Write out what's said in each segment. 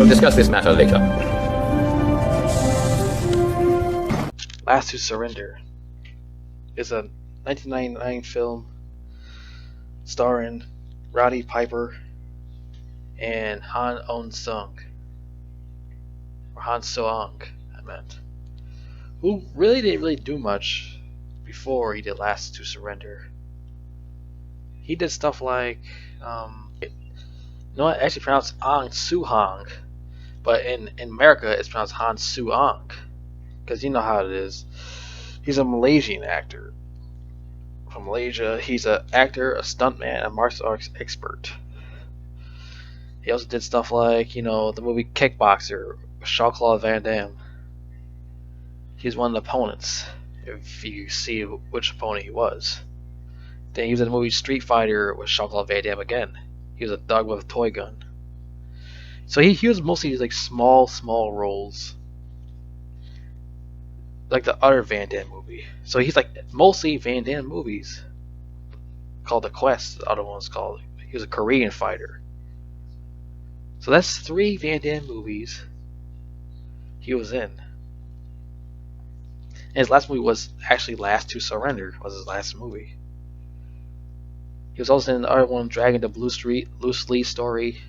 We'll discuss this matter later. Last to Surrender is a 1999 film starring Roddy Piper and Han On-sung, or Han So-ung, I meant, who really didn't do much before he did Last to Surrender. He did stuff like, no, actually pronounced Ong Soo-hong, but in America it's pronounced Han Soo-ung, because you know how it is. He's a Malaysian actor from Malaysia. He's an actor, a stuntman, a martial arts expert. He also did stuff like, the movie Kickboxer with Jean-Claude Van Damme. He's one of the opponents, if you see which opponent he was. Then he was in the movie Street Fighter with Jean-Claude Van Damme again. He was a thug with a toy gun. So he was mostly like small roles, like the other Van Damme movie. So he's like mostly Van Damme movies. Called The Quest, the other one was called. He was a Korean fighter. So that's 3 Van Damme movies he was in. And his last movie was actually Last to Surrender, was his last movie. He was also in the other one, Dragon the Blue Sleeve Story.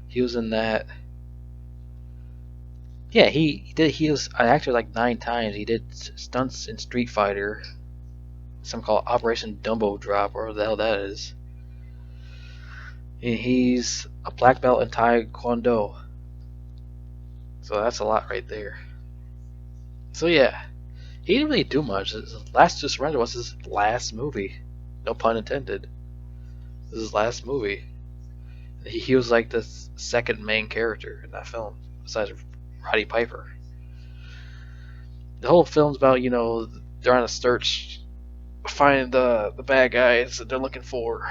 He was in that. Yeah, he was an actor like 9 times. He did stunts in Street Fighter. Something called Operation Dumbo Drop, or whatever the hell that is. He's a black belt in Taekwondo. So that's a lot right there. So yeah, he didn't really do much. His Last to Surrender was his last movie. No pun intended. This is his last movie. He was like the second main character in that film, besides Roddy Piper. The whole film's about, they're on a search, finding the bad guys that they're looking for.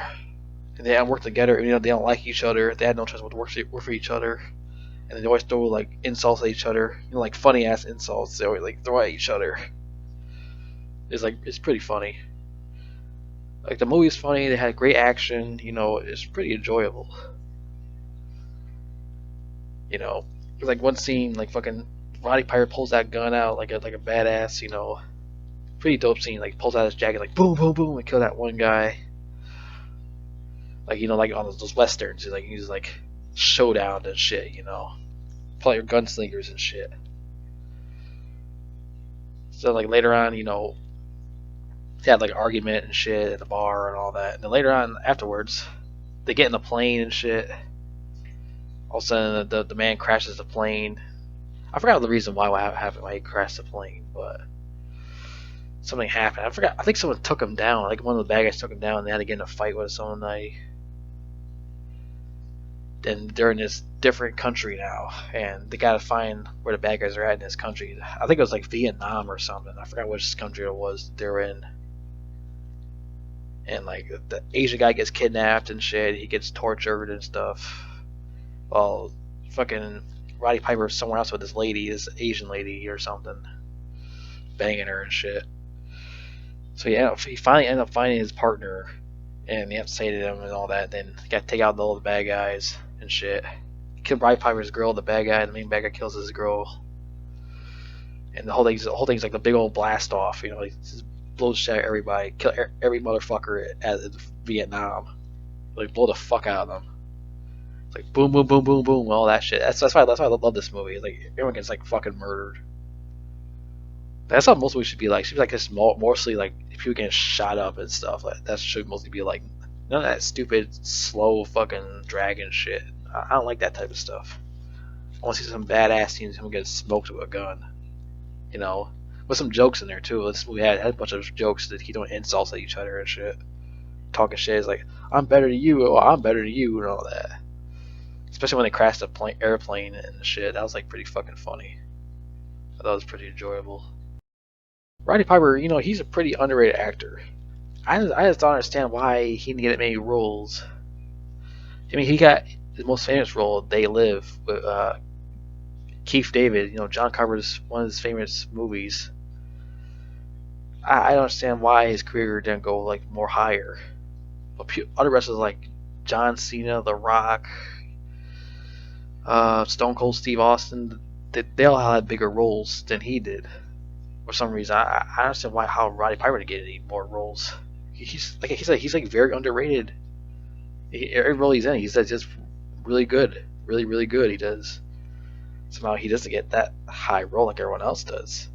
And they all work together, they don't like each other. They had no choice but to work for each other. And they always throw like insults at each other, like funny ass insults. They always like throw at each other. It's pretty funny. Like the movie's funny. They had great action. It's pretty enjoyable. Like one scene, like fucking Roddy Piper pulls that gun out like a badass. Pretty dope scene. Like pulls out his jacket, like boom, boom, boom, and kill that one guy. Like like on those westerns, like he's like showdown and shit. Play your gunslingers and shit. So like later on, they had like an argument and shit at the bar and all that. And then later on, afterwards, they get in the plane and shit. All of a sudden, the man crashes the plane. I forgot the reason why he crashed the plane, but something happened. I forgot. I think someone took him down. Like one of the bad guys took him down, and they had to get in a fight with someone. Then they're in this different country now, and they gotta find where the bad guys are at in this country. I think it was like Vietnam or something. I forgot which country it was they're in. And like the Asian guy gets kidnapped and shit. He gets tortured and stuff. Well, fucking Roddy Piper is somewhere else with this lady, this Asian lady or something, banging her and shit. So he finally ended up finding his partner, and they have to say to him and all that. Then he got to take out all the bad guys and shit. Kill Roddy Piper's girl, the bad guy. The main bad guy kills his girl, and the whole thing's like a big old blast off. He just blows shit at everybody, kill every motherfucker at Vietnam, like blow the fuck out of them. It's like boom, boom, boom, boom, boom, all that shit. That's why I love this movie. Like everyone gets like fucking murdered. That's how most movies should be like. It should be like this mostly like people getting shot up and stuff. Like that should mostly be like none of that stupid, slow fucking dragon shit. I don't like that type of stuff. I want to see some badass scenes. Someone get smoked with a gun. With some jokes in there too. This movie had a bunch of jokes that he doing insults at each other and shit, talking shit. It's like I'm better than you, or I'm better than you, and all that. Especially when they crashed the airplane and shit. That was like pretty fucking funny. I thought it was pretty enjoyable. Roddy Piper, he's a pretty underrated actor. I just don't understand why he didn't get many roles. I mean, he got his most famous role, They Live, with Keith David. John Carpenter's one of his famous movies. I don't understand why his career didn't go like more higher. But other wrestlers like John Cena, The Rock, Stone Cold Steve Austin, they all had bigger roles than he did. For some reason, I don't understand why how Roddy Piper didn't get any more roles. He's like very underrated. Every role he's in, he's just really good, really good. He does. Somehow he doesn't get that high role like everyone else does.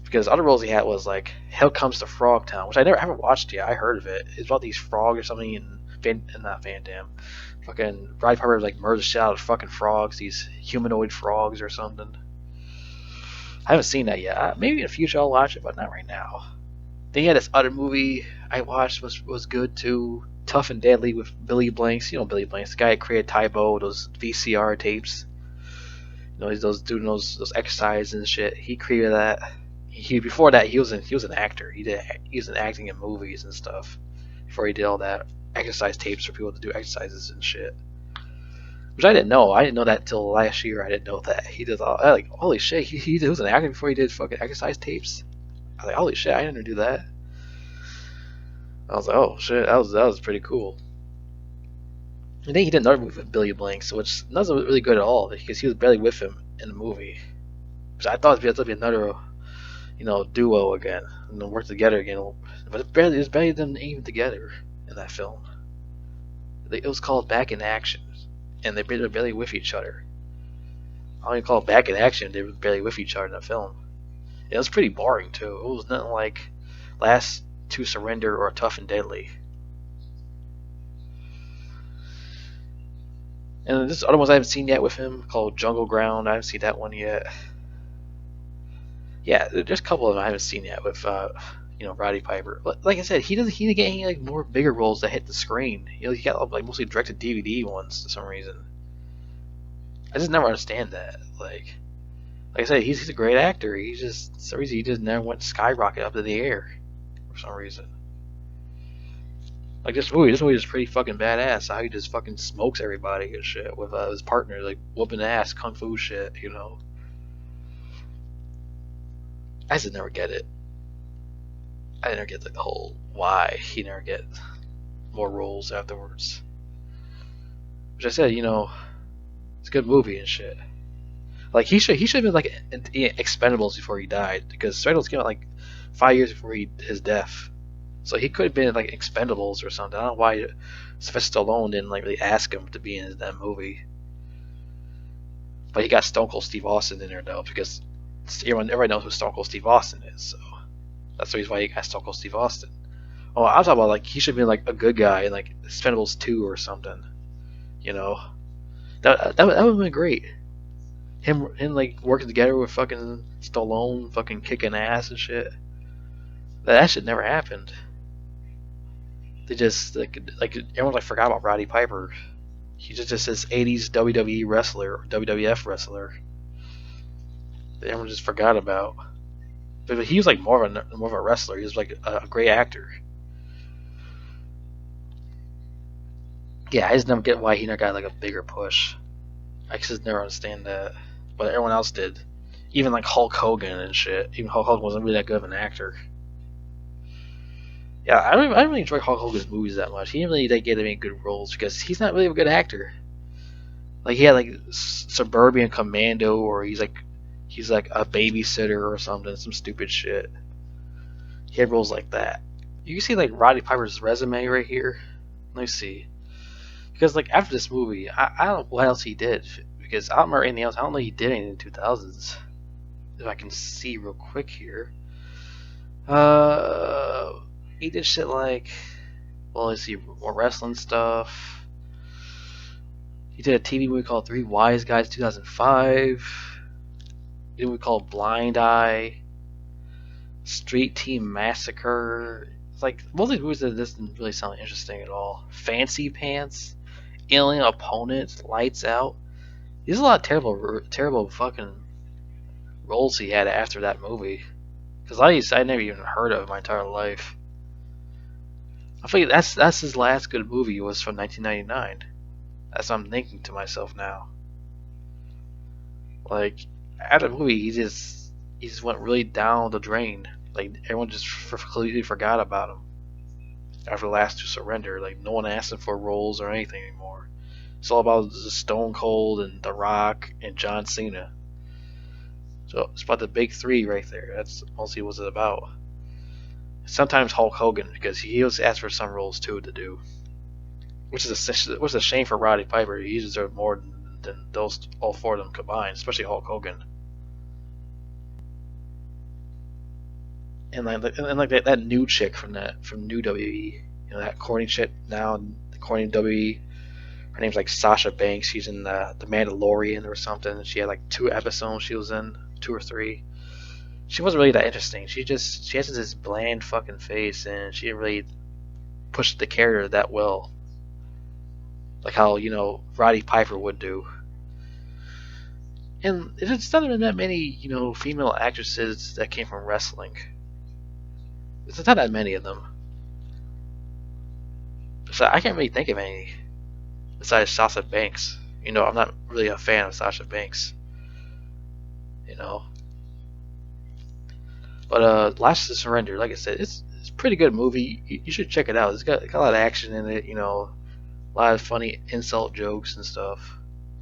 Because other roles he had was like Hell Comes to Frogtown, which I haven't watched yet. I heard of it. It's about these frogs or something, and not Van Damme. Fucking Roddy Piper like murders the shit out of fucking frogs, these humanoid frogs or something. I haven't seen that yet. Maybe in the future I'll watch it, but not right now. Then he had this other movie I watched was good too. Tough and Deadly with Billy Blanks. You know Billy Blanks, the guy that created Tybo, those VCR tapes. You know, he's those doing those exercises and shit. He created that. Before that he was an actor. He was in acting in movies and stuff. Before he did all that exercise tapes for people to do exercises and shit. Which I didn't know. I didn't know that till last year. I didn't know that he did all. I like holy shit. He was an actor before he did fucking exercise tapes. I was like holy shit. I didn't do that. I was like oh shit. That was pretty cool. And then he did another movie with Billy Blanks, which wasn't really good at all because he was barely with him in the movie. Which I thought it'd be another duo again and then work together again. But it was barely them even together in that film. It was called Back in Action, and they were barely with each other. I don't even call it Back in Action. They were barely with each other in that film. It was pretty boring too. It was nothing like Last to Surrender or Tough and Deadly. And there's other ones I haven't seen yet with him called Jungle Ground. I haven't seen that one yet. Yeah, there's a couple of them I haven't seen yet with Roddy Piper. Like I said, he didn't get any like more bigger roles that hit the screen. He got like mostly directed DVD ones for some reason. I just never understand that. Like I said, he's a great actor. He just for some reason he just never went skyrocket up to the air for some reason. Like this movie is pretty fucking badass. How he just fucking smokes everybody and shit with his partner, like whooping ass kung fu shit. I just never get it. I never get the whole why he never get more roles afterwards. Which I said, it's a good movie and shit. Like he should have been like in Expendables before he died because Expendables came out like 5 years before his death. So he could have been like Expendables or something. I don't know why Sylvester Stallone didn't like really ask him to be in that movie. But he got Stone Cold Steve Austin in there though because everybody knows who Stone Cold Steve Austin is. So that's the reason why he got Stone Cold Steve Austin. Oh, I'm talking about like he should have been like a good guy in like Expendables 2 or something. That would have been great. Him like working together with fucking Stallone, fucking kicking ass and shit. That shit never happened. They just like everyone like forgot about Roddy Piper. He's just this '80s WWE wrestler or WWF wrestler that everyone just forgot about. But he was like more of a wrestler. He was like a great actor. Yeah, I just never get why he never got like a bigger push. I just never understand that. But everyone else did. Even like Hulk Hogan and shit. Even Hulk Hogan wasn't really that good of an actor. Yeah, I don't really enjoy Hulk Hogan's movies that much. He didn't really get any good roles because he's not really a good actor. Like he had like Suburban Commando, or he's like a babysitter or something, some stupid shit. He had roles like that. You can see like Roddy Piper's resume right here. Let me see. Because like after this movie, I don't know what else he did because I don't remember anything else. I don't know he did anything in the 2000s. If I can see real quick here. He did shit like, well, let's see, more wrestling stuff. He did a TV movie called Three Wise Guys 2005. He did a movie called Blind Eye. Street Team Massacre. It's like most of these movies that doesn't really sound interesting at all. Fancy Pants, Alien Opponent, Lights Out. There's a lot of terrible fucking roles he had after that movie. Because a lot of these I never even heard of in my entire life. I think that's his last good movie was from 1999. That's what I'm thinking to myself now. Like after the movie, he just went really down the drain. Like everyone just completely forgot about him after the Last to Surrender. Like no one asked him for roles or anything anymore. It's all about Stone Cold and The Rock and John Cena. So it's about the big three right there. That's mostly what it's about. Sometimes Hulk Hogan because he was asked for some roles too to do, which is a shame for Roddy Piper. He deserved more than those all four of them combined, especially Hulk Hogan. And like that new chick from New WWE, that corny shit now, the corny WWE. Her name's like Sasha Banks. She's in the Mandalorian or something. She had like 2 episodes she was in, 2 or 3. She wasn't really that interesting. She has this bland fucking face, and she didn't really push the character that well, like how Roddy Piper would do. And it's not even that many female actresses that came from wrestling. It's not that many of them. So I can't really think of any besides Sasha Banks. I'm not really a fan of Sasha Banks. You know, but Last to Surrender, like I said, it's a pretty good movie. You should check it out. It's got a lot of action in it. A lot of funny insult jokes and stuff.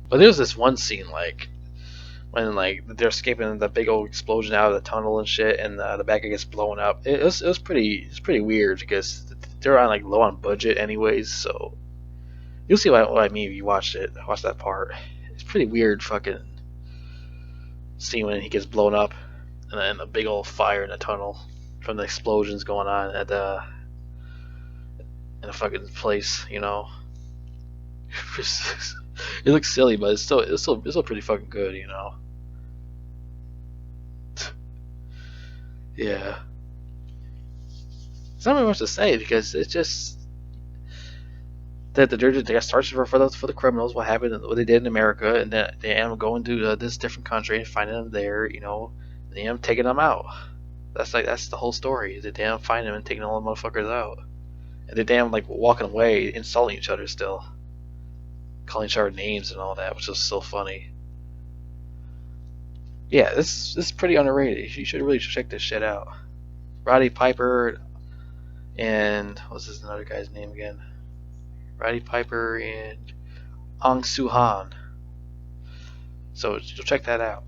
But there's this one scene like when like they're escaping the big old explosion out of the tunnel and shit, and the back gets blown up. It was pretty weird because they're on like low on budget anyways. So you'll see what I mean if you watch that part. It's pretty weird fucking scene when he gets blown up, and then a big old fire in the tunnel from the explosions going on at the in a fucking place. It looks silly, but it's still pretty fucking good. Yeah. There's not really much to say because it's just that they got searching for the criminals, what happened, what they did in America, and then they end up going to this different country and finding them there. And they end up taking them out. That's the whole story. They damn find them and taking all the motherfuckers out, and they damn like walking away, insulting each other still, calling each other names and all that, which was so funny. Yeah, this is pretty underrated. You should really check this shit out. Roddy Piper and what's this another guy's name again? Roddy Piper and Ong Soo Han. So check that out.